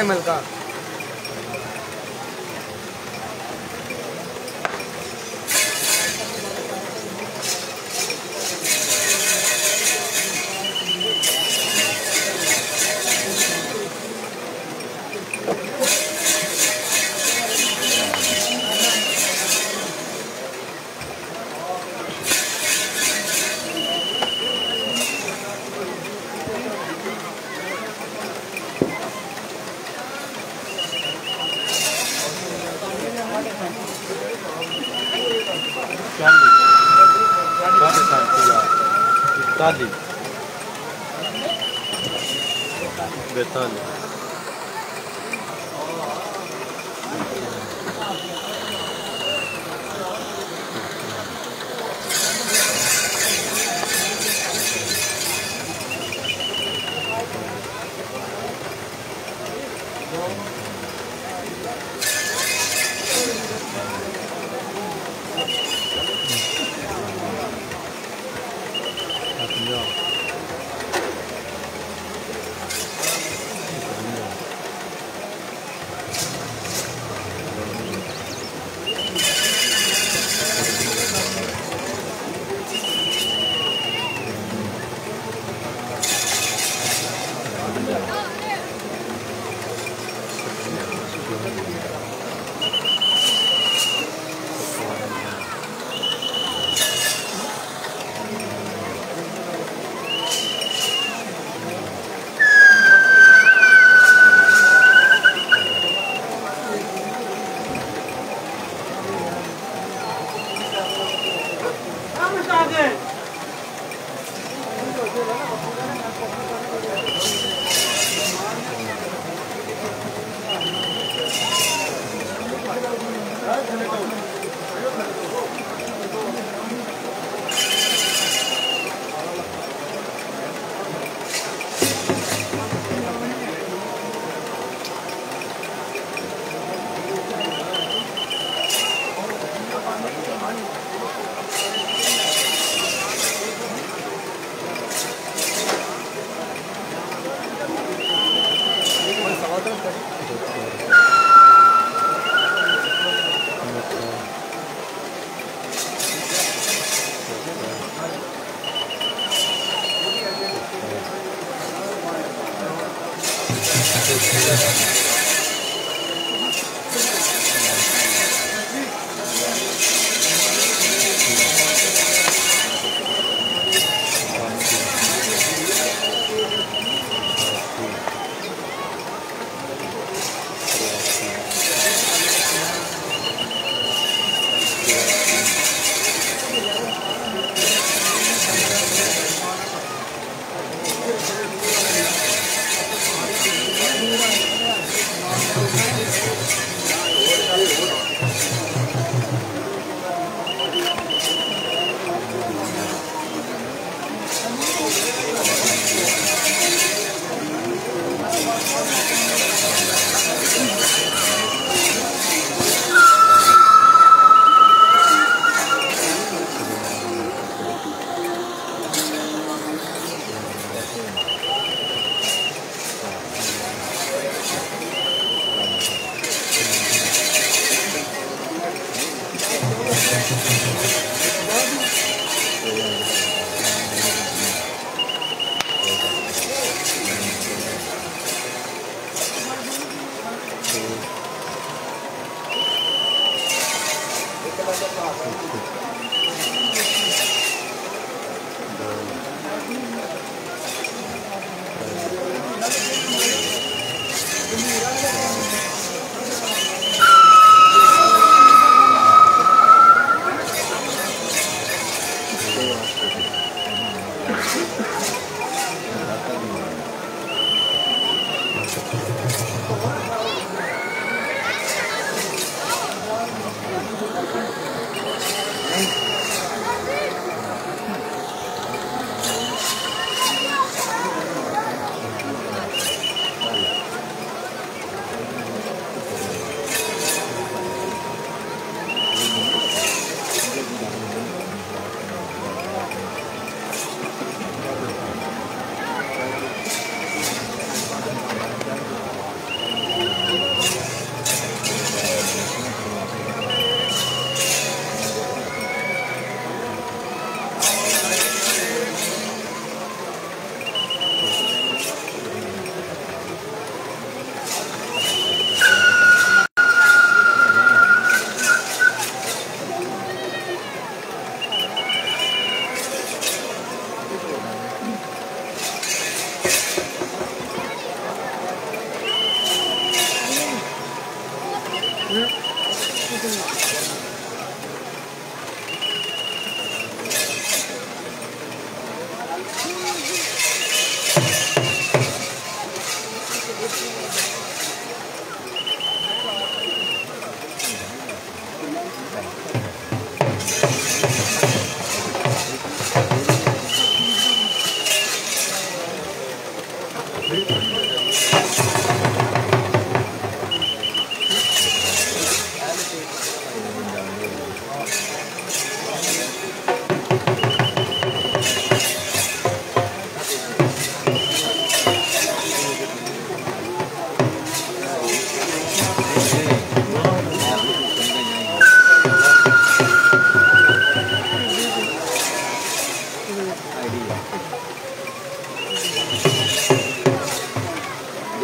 मलका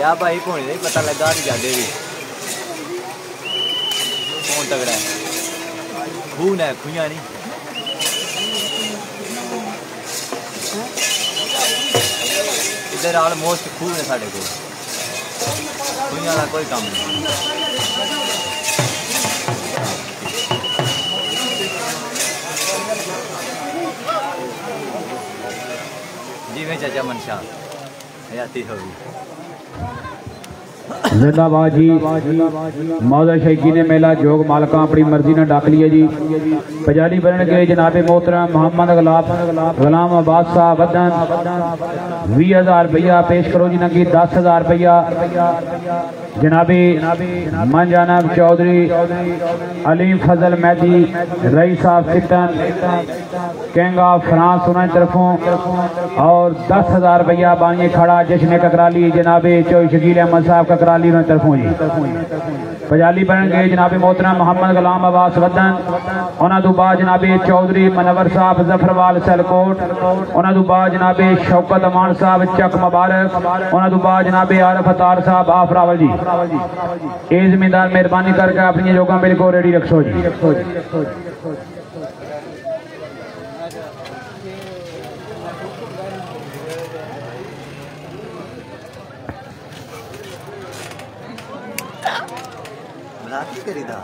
या भाई होने नहीं पता लगा नहीं जाते भी कौन तगड़ा है खून है खुइयां नहीं इधर ऑलमोस्ट खून है साढ़े को खुइयां का कोई काम नहीं जी में चाचा मनशा हयाती होगी जिंदाबाद जी मौजा शहीदी ने मेला जोग मालका अपनी मर्जी ने डाक लिया जी पजाली बनने के जनाबे मोहतरम मोहम्मद गुलाम अब्बास साहब वदन 20,000 रुपया पेश करो जी नगी 10,000 रुपया जनाबे मनजानब चौधरी अलीम फजल मैदी रईस साहब सिटन किंग ऑफ फ्रांस उन्होंने तरफों और 10,000 रुपया बानिए खड़ा जश्न ककराली जनाबे चौधरी शकील अहमद साहब ककराली उन्होंने तरफों जी पजाली बननगे जनाबे मोहतरम मोहम्मद गुलाम अब्बास वदन। उन्हां तो बाद जनाबे चौधरी मनवर साहब जफरवाल सलकोट। उन्हां तो बाद जनाबे शौकत अमान साहब चक मुबारक। उन्हां तो बाद जनाबे आरफ अतार साहब आफरावल जी। ये जिम्मेदार मेहरबानी करके अपनी जोगा बिल्कुल रेडी रखो जी। मजाक नहीं करी था।